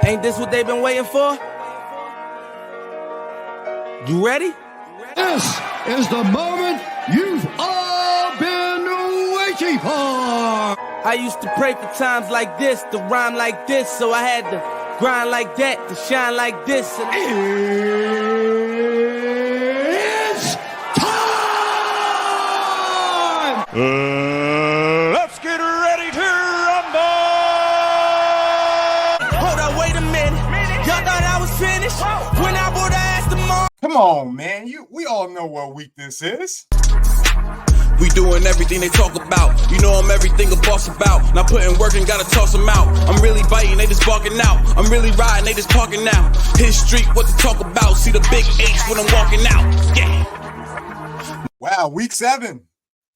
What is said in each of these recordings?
Ain't this what they've been waiting for? You ready? This is the moment you've all been waiting for. I used to pray for times like this, to rhyme like this, so I had to grind like that, to shine like this. It's time! Let's get ready to rumble! Hold up, wait a minute. Y'all thought I was finished? When I would have asked them all. Come on, man. We all know what week this is. We doing everything they talk about. You know I'm everything a boss about. Not putting work and gotta toss them out. I'm really biting, they just barking out. I'm really riding, they just parking out. Hit street, what to talk about. See the big H when I'm walking out. Yeah. Wow, week 7.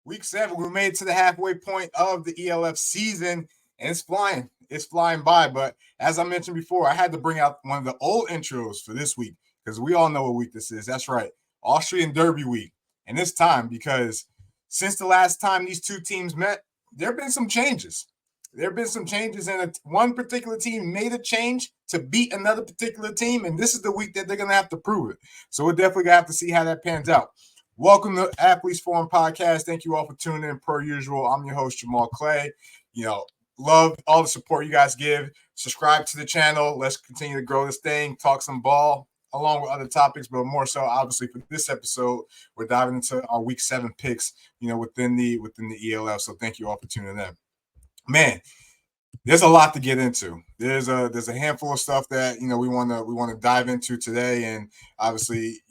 Week 7. We made it to the halfway point of the ELF season, and it's flying. It's flying by. But as I mentioned before, I had to bring out one of the old intros for this week because we all know what week this is. That's right. Austrian Derby week. And this time, because since the last time these two teams met, there have been some changes. There have been some changes, and one particular team made a change to beat another particular team, and this is the week that they're going to have to prove it. So we're definitely going to have to see how that pans out. Welcome to Athletes Forum Podcast. Thank you all for tuning in per usual. I'm your host, Jamal Clay. Love all the support you guys give. Subscribe to the channel. Let's continue to grow this thing, talk some ball, along with other topics, but more so, obviously, for this episode, we're diving into our Week 7 picks, within the ELF. So thank you all for tuning in. Man, there's a lot to get into. There's a handful of stuff that we want to dive into today, and obviously,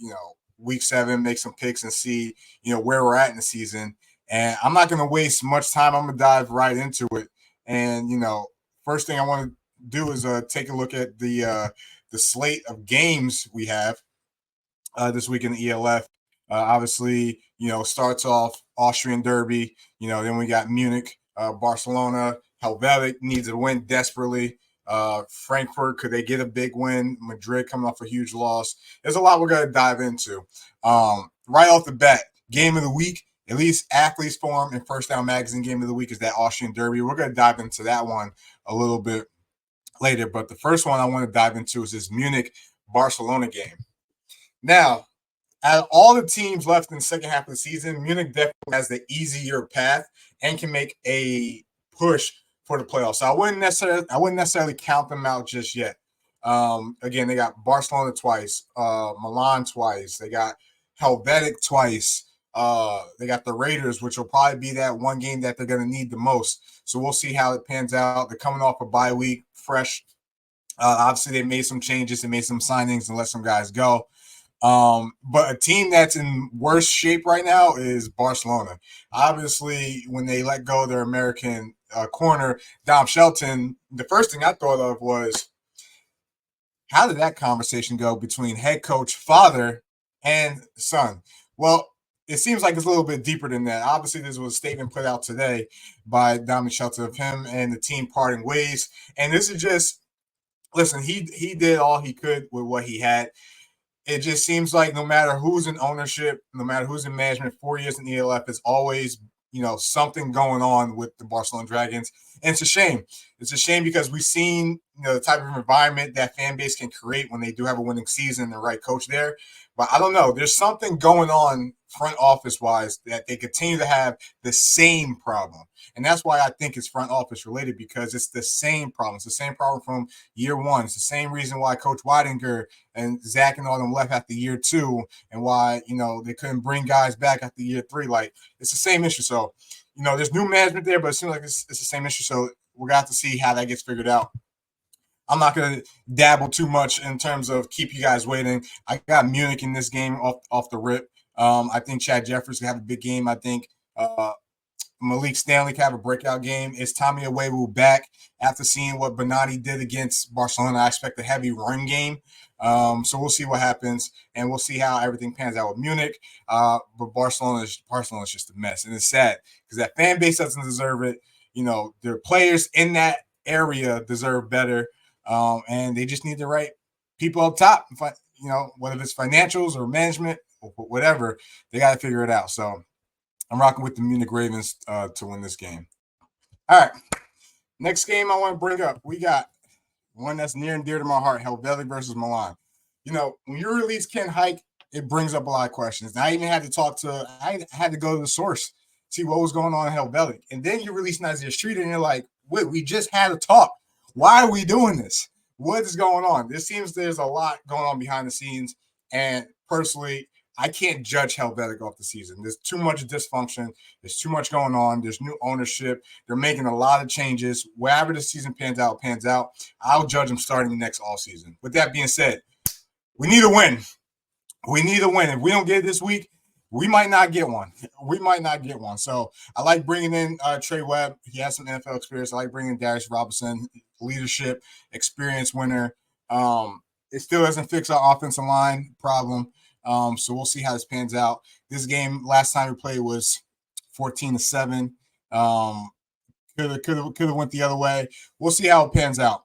Week 7, make some picks and see where we're at in the season. And I'm not going to waste much time. I'm going to dive right into it. And first thing I want to do is take a look at the slate of games we have this week in the ELF. Obviously, starts off Austrian Derby. Then we got Munich, Barcelona. Helvetic needs a win desperately. Frankfurt, could they get a big win? Madrid coming off a huge loss. There's a lot we're going to dive into. Right off the bat, game of the week, at least Athletes Forum and First Down Magazine game of the week is that Austrian Derby. We're going to dive into that one a little bit later, but the first one I want to dive into is this Munich-Barcelona game. Now, out of all the teams left in the second half of the season, Munich definitely has the easier path and can make a push for the playoffs. So I wouldn't necessarily count them out just yet. Again, they got Barcelona twice, Milan twice, they got Helvetic twice. They got the Raiders, which will probably be that one game that they're going to need the most. So we'll see how it pans out. They're coming off a bye week, fresh. Obviously, they made some changes. They made some signings and let some guys go. But a team that's in worse shape right now is Barcelona. Obviously, when they let go of their American corner, Dom Shelton, the first thing I thought of was, how did that conversation go between head coach, father, and son? Well, it seems like it's a little bit deeper than that. Obviously, this was a statement put out today by Dominic Shelton of him and the team parting ways. And this is just, listen, he did all he could with what he had. It just seems like no matter who's in ownership, no matter who's in management, 4 years in ELF is always, something going on with the Barcelona Dragons. And it's a shame. It's a shame because we've seen, the type of environment that fan base can create when they do have a winning season and the right coach there. But I don't know. There's something going on front office-wise that they continue to have the same problem. And that's why I think it's front office related, because it's the same problem. It's the same problem from year one. It's the same reason why Coach Weidinger and Zach and all them left after year 2 and why, they couldn't bring guys back after year 3. Like, it's the same issue. So, there's new management there, but it seems like it's the same issue. So we're going to have to see how that gets figured out. I'm not going to dabble too much in terms of keep you guys waiting. I got Munich in this game off the rip. I think Chad Jeffers can have a big game. I think Malik Stanley can have a breakout game. Is Tommy Awewu back after seeing what Bonatti did against Barcelona? I expect a heavy run game. So we'll see what happens, and we'll see how everything pans out with Munich. But Barcelona is just a mess, and it's sad because that fan base doesn't deserve it. Their players in that area deserve better. And they just need the right people up top. Whether it's financials or management or whatever, they got to figure it out. So I'm rocking with the Munich Ravens to win this game. All right. Next game I want to bring up, we got one that's near and dear to my heart, Helvetic versus Milan. You know, when you release Ken Hike, it brings up a lot of questions. And I even had to go to the source, see what was going on in Helvetic. And then you release Nazir Street and you're like, wait, we just had a talk. Why are we doing this? What is going on? It seems there's a lot going on behind the scenes. And personally, I can't judge Helvetic off the season. There's too much dysfunction. There's too much going on. There's new ownership. They're making a lot of changes. Wherever the season pans out, I'll judge them starting the next all season. With that being said, we need a win. We need a win. If we don't get it this week, we might not get one. So I like bringing in Trey Webb. He has some NFL experience. I like bringing in Darius Robinson, leadership, experience winner. It still doesn't fix our offensive line problem. So we'll see how this pans out. This game, last time we played, was 14-7. Could have went the other way. We'll see how it pans out.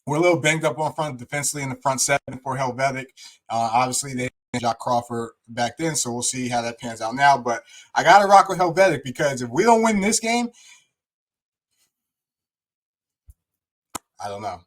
We're a little banged up on front defensively in the front seven for Helvetic. Obviously, they had Jock Crawford back then, so we'll see how that pans out now. But I got to rock with Helvetic because if we don't win this game, I don't know.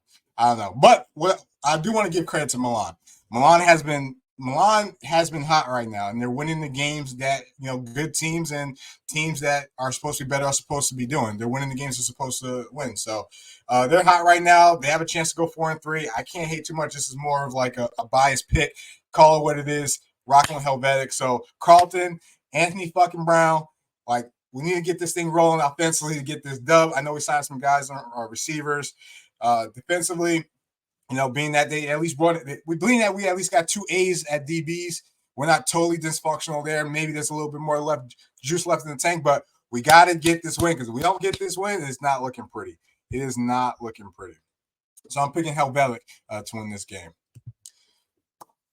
But what I do want to give credit to Milan. Milan has been hot right now, and they're winning the games that, you know, good teams and teams that are supposed to be better are supposed to be doing. They're winning the games they're supposed to win. So they're hot right now. They have a chance to go 4-3. I can't hate too much. This is more of like a biased pick. Call it what it is. Rocking with Helvetic. So Carlton, Anthony fucking Brown, like, we need to get this thing rolling offensively to get this dub. I know we signed some guys on our receivers. Defensively, you know, being that they at least brought it, we at least got 2 A's at DBs. We're not totally dysfunctional there. Maybe there's a little bit more juice left in the tank, but we got to get this win because if we don't get this win, it's not looking pretty. It is not looking pretty. So I'm picking Helvetic to win this game.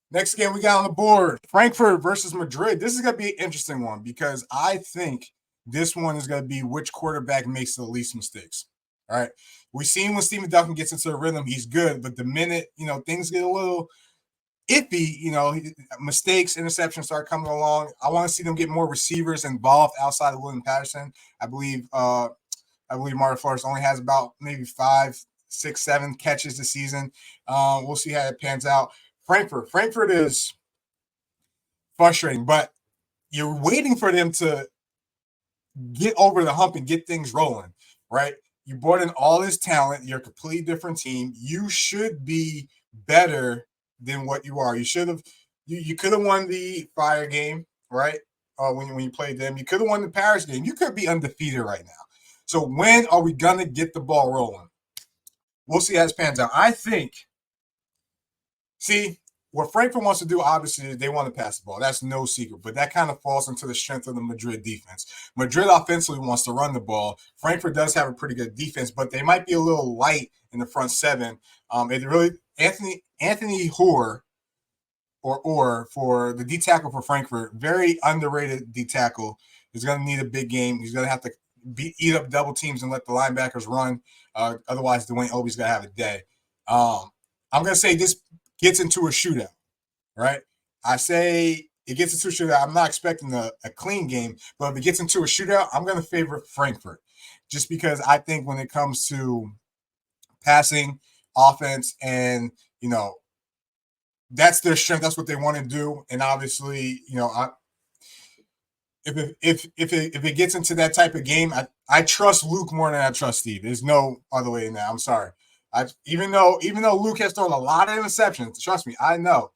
Next game we got on the board, Frankfurt versus Madrid. This is going to be an interesting one because I think this one is going to be which quarterback makes the least mistakes. All right. We've seen when Stephen Duncan gets into the rhythm, he's good. But the minute, you know, things get a little iffy, you know, mistakes, interceptions start coming along. I want to see them get more receivers involved outside of William Patterson. I believe Martin Flores only has about maybe 5, 6, 7 catches this season. We'll see how it pans out. Frankfurt is frustrating, but you're waiting for them to get over the hump and get things rolling, right? You brought in all this talent. You're a completely different team. You should be better than what you are. You should have. You could have won the Fire game, right? When you played them, you could have won the Paris game. You could be undefeated right now. So when are we gonna get the ball rolling? We'll see how this pans out. I think. See, what Frankfurt wants to do, obviously, they want to pass the ball. That's no secret. But that kind of falls into the strength of the Madrid defense. Madrid offensively wants to run the ball. Frankfurt does have a pretty good defense, but they might be a little light in the front seven. Anthony Hoare, or for the D tackle for Frankfurt, very underrated D tackle. He's going to need a big game. He's going to have to eat up double teams and let the linebackers run. Otherwise, Dwayne Obi's going to have a day. I'm going to say this gets into a shootout, right? I say it gets into a shootout. I'm not expecting a clean game, but if it gets into a shootout, I'm going to favor Frankfurt just because I think when it comes to passing, offense, and, you know, that's their strength. That's what they want to do. And obviously, you know, if it gets into that type of game, I trust Luke more than I trust Steve. There's no other way in that. I'm sorry. Even though Luke has thrown a lot of interceptions, trust me, I know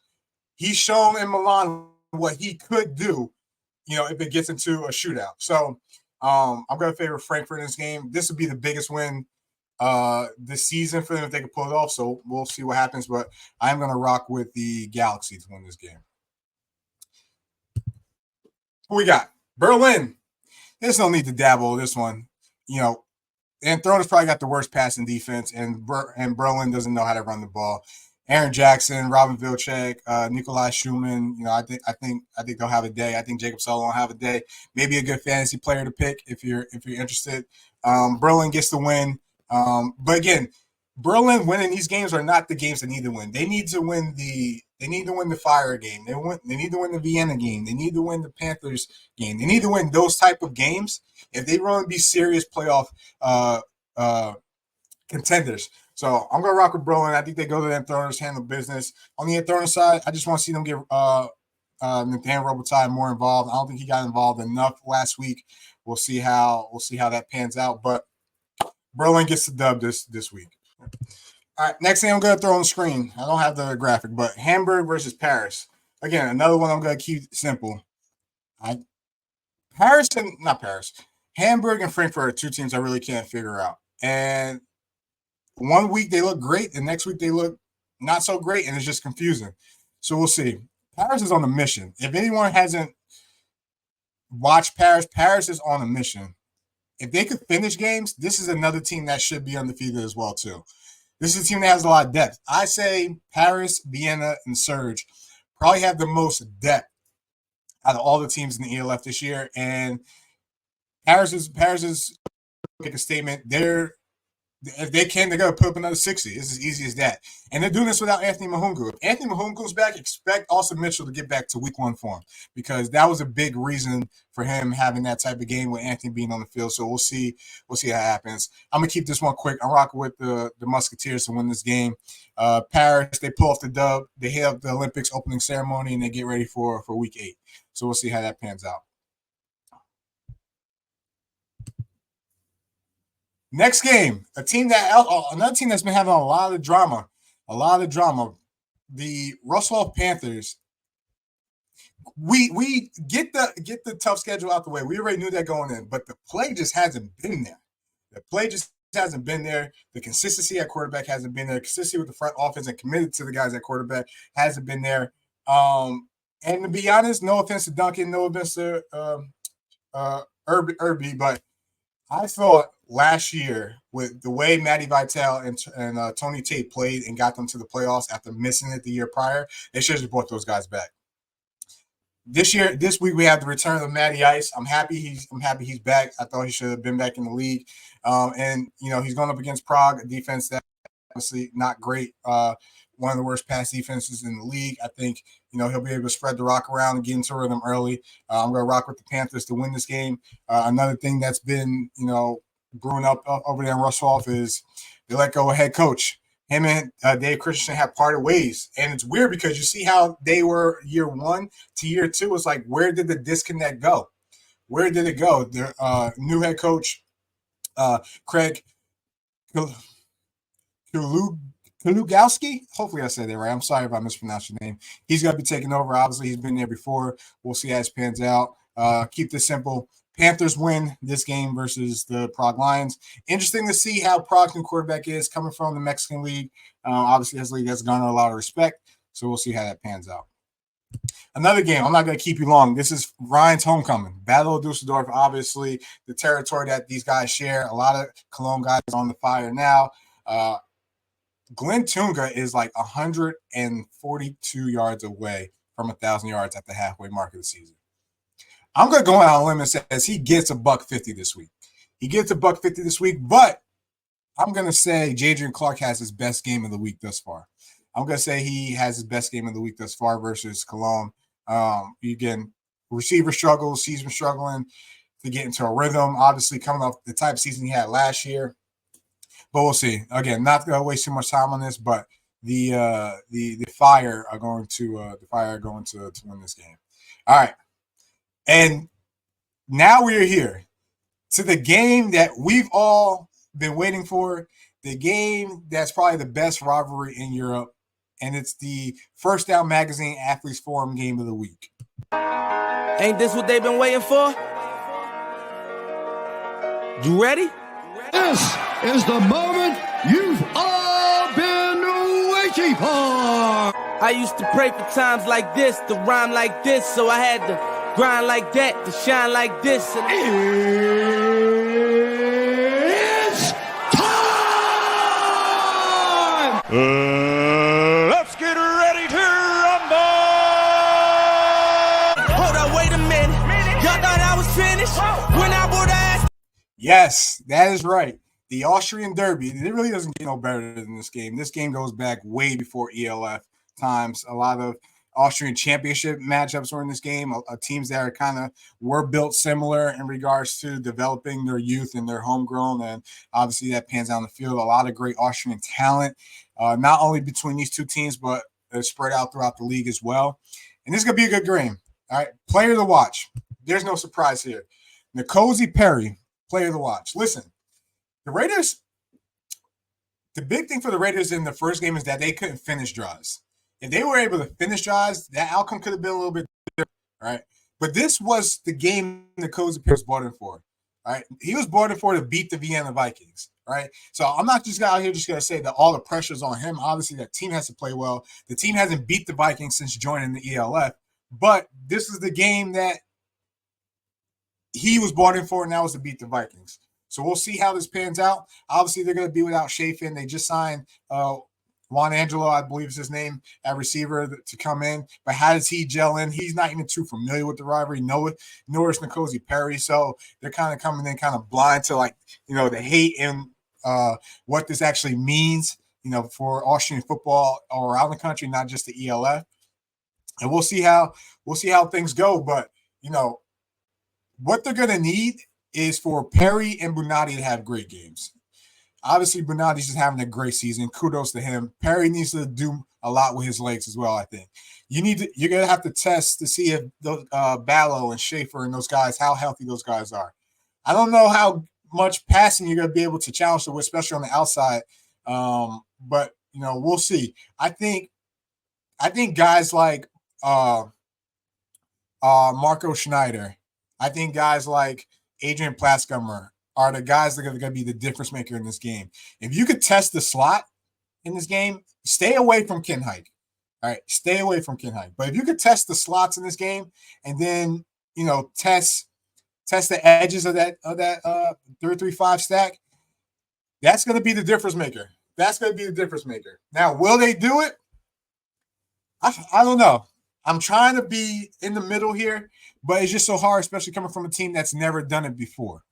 he's shown in Milan what he could do, you know, if it gets into a shootout. So I'm going to favor Frankfurt in this game. This would be the biggest win this season for them if they can pull it off. So we'll see what happens, but I'm going to rock with the Galaxy to win this game. Who we got? Berlin. There's no need to dabble this one. You know, and Throne has probably got the worst passing defense, and Berlin doesn't know how to run the ball. Aaron Jackson, Robin Vilcek, Nikolai Schumann. You know, I think they'll have a day. I think Jacob Solo will have a day. Maybe a good fantasy player to pick if you're interested. Berlin gets the win, but again, Berlin winning these games are not the games they need to win. They need to win the Fire game. They need to win the Vienna game. They need to win the Panthers game. They need to win those type of games if they want to be serious playoff contenders. So I'm going to rock with Brolin. I think they go to them throwers, handle business. On the throwing side, I just want to see them get Nathaniel Robitaille more involved. I don't think he got involved enough last week. We'll see how that pans out. But Brolin gets the dub this week. All right, next thing I'm going to throw on the screen. I don't have the graphic, but Hamburg versus Paris. Again, another one I'm going to keep simple. Hamburg and Frankfurt are two teams I really can't figure out. And one week they look great, and next week they look not so great, and it's just confusing. So we'll see. Paris is on a mission. If anyone hasn't watched Paris is on a mission. If they could finish games, this is another team that should be undefeated as well, too. This is a team that has a lot of depth. I say Paris, Vienna, and Surge probably have the most depth out of all the teams in the ELF this year. And Paris is make a statement. If they can, they're going to put up another 60. It's as easy as that. And they're doing this without Anthony Mahungu. If Anthony Mahungu's back, expect Austin Mitchell to get back to week 1 form, because that was a big reason for him having that type of game with Anthony being on the field. So we'll see how it happens. I'm going to keep this one quick. I'm rocking with the Musketeers to win this game. Paris, they pull off the dub. They hit up the Olympics opening ceremony, and they get ready for week 8. So we'll see how that pans out. Next game, another team that's been having a lot of drama. The Russell Panthers. We get the tough schedule out the way. We already knew that going in, but the play just hasn't been there. The consistency at quarterback hasn't been there. The consistency with the front office and committed to the guys at quarterback hasn't been there. And to be honest, no offense to Duncan, no offense to Irby, but I thought last year with the way Matty Vitale and Tony Tate played and got them to the playoffs after missing it the year prior, they should have brought those guys back. This week we have the return of Matty Ice. I'm happy he's back. I thought he should have been back in the league. And he's going up against Prague, a defense that obviously not great. One of the worst pass defenses in the league. I think he'll be able to spread the rock around and get into rhythm early. I'm going to rock with the Panthers to win this game. Another thing that's been brewing up over there in Russell is they let go of head coach. Him and Dave Christensen have parted ways, and it's weird because you see how they were year 1 to year 2. It's like, where did the disconnect go? Where did it go? Their new head coach, Craig Kulugowski. Hopefully I said that right. I'm sorry if I mispronounced your name. He's going to be taking over. Obviously, he's been there before. We'll see how it pans out. Keep this simple. Panthers win this game versus the Prague Lions. Interesting to see how Prague's new quarterback is coming from the Mexican League. Obviously, this league has garnered a lot of respect, so we'll see how that pans out. Another game, I'm not going to keep you long. This is Ryan's homecoming. Battle of Dusseldorf, obviously, the territory that these guys share. A lot of Cologne guys on the fire now. Glenn Tunga is like 142 yards away from 1,000 yards at the halfway mark of the season. I'm going to go out on a limb and say he gets $150 this week. But I'm going to say Jadrian Clark has his best game of the week thus far. I'm going to say he has his best game of the week thus far versus Cologne. Again, receiver struggles. He's been struggling to get into a rhythm, obviously coming off the type of season he had last year. But we'll see. Again, not going to waste too much time on this, but the Fire are going to win this game. All right. And now we are here to the game that we've all been waiting for, the game that's probably the best rivalry in Europe, and it's the First Down Magazine Athletes Forum game of the week. Ain't this what they've been waiting for? You ready? This is the moment you've all been waiting for. I used to pray for times like this, to rhyme like this, so I had to grind like that, to shine like this. It's time! Let's get ready to rumble! Hold up, wait a minute. Y'all thought I was finished? When I would ask. Yes, that is right. The Austrian Derby. It really doesn't get no better than this game. This game goes back way before ELF times. A lot of Austrian championship matchups were in this game. Teams that are kind of were built similar in regards to developing their youth and their homegrown, and obviously that pans out on the field. A lot of great Austrian talent, not only between these two teams, but spread out throughout the league as well. And this is gonna be a good game. All right, player to watch. There's no surprise here. N'Kosi Perry, player to watch. Listen, the Raiders. The big thing for the Raiders in the first game is that they couldn't finish drives. If they were able to finish drives, that outcome could have been a little bit different, right? But this was the game N'Kosi Perry was brought in for, right? He was brought in for to beat the Vienna Vikings, right? So I'm not just out here just going to say that all the pressure's on him. Obviously, that team has to play well. The team hasn't beat the Vikings since joining the ELF, but this is the game that he was brought in for, and that was to beat the Vikings. So we'll see how this pans out. Obviously, they're going to be without Chafin. They just signed Juan Angelo, I believe is his name, at receiver to come in. But how does he gel in? He's not even too familiar with the rivalry, nor is N'Kosi Perry. So they're kind of coming in kind of blind to, like, the hate and what this actually means, for Austrian football all around the country, not just the ELF. And we'll see how things go. But, what they're going to need is for Perry and Bunati to have great games. Obviously, Bunati's just having a great season. Kudos to him. Perry needs to do a lot with his legs as well, I think. You're going to have to test to see if those Ballo and Schaefer and those guys, how healthy those guys are. I don't know how much passing you're going to be able to challenge them with, especially on the outside. But, we'll see. I think guys like Marco Schneider, I think guys like Adrian Platzgummer are the guys that are going to be the difference maker in this game. If you could test the slot in this game, stay away from Ken Hike. All right, stay away from Ken Hike. But if you could test the slots in this game and then, test the edges of that 3-3-5 stack, that's going to be the difference maker. That's going to be the difference maker. Now, will they do it? I don't know. I'm trying to be in the middle here, but it's just so hard, especially coming from a team that's never done it before.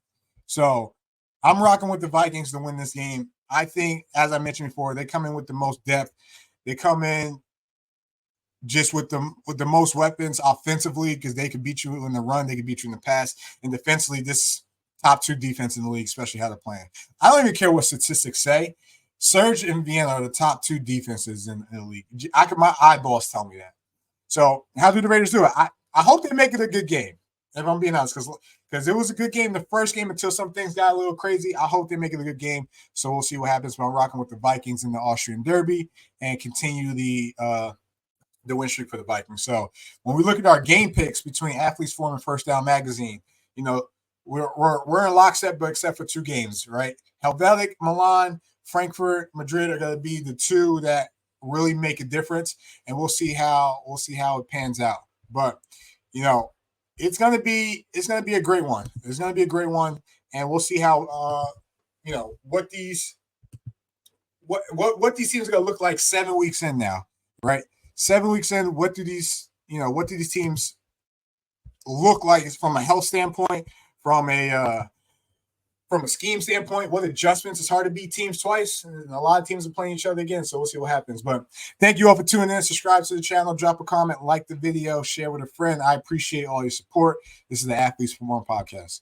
So I'm rocking with the Vikings to win this game. I think, as I mentioned before, they come in with the most depth. They come in just with the most weapons offensively, because they could beat you in the run, they could beat you in the pass. And defensively, this top 2 defense in the league, especially how they're playing. I don't even care what statistics say. Surge and Vienna are the top 2 defenses in the league. My eyeballs tell me that. So how do the Raiders do it? I hope they make it a good game, if I'm being honest, because it was a good game the first game until some things got a little crazy. I hope they make it a good game. So we'll see what happens. But I'm rocking with the Vikings in the Austrian Derby and continue the win streak for the Vikings. So when we look at our game picks between Athletes Forum and First Down Magazine, we're in lockstep, but except for 2 games, right? Helvetic, Milan, Frankfurt, Madrid are going to be the 2 that really make a difference, and we'll see how it pans out. But it's gonna be a great one. It's gonna be a great one, and we'll see how what these teams are gonna look like 7 weeks in now, right? 7 weeks in, what do these teams look like from a health standpoint, from a scheme standpoint? What adjustments? It's hard to beat teams twice, and a lot of teams are playing each other again, so we'll see what happens. But thank you all for tuning in. Subscribe to the channel, drop a comment, like the video, share with a friend. I appreciate all your support. This is the Athletes for More podcast.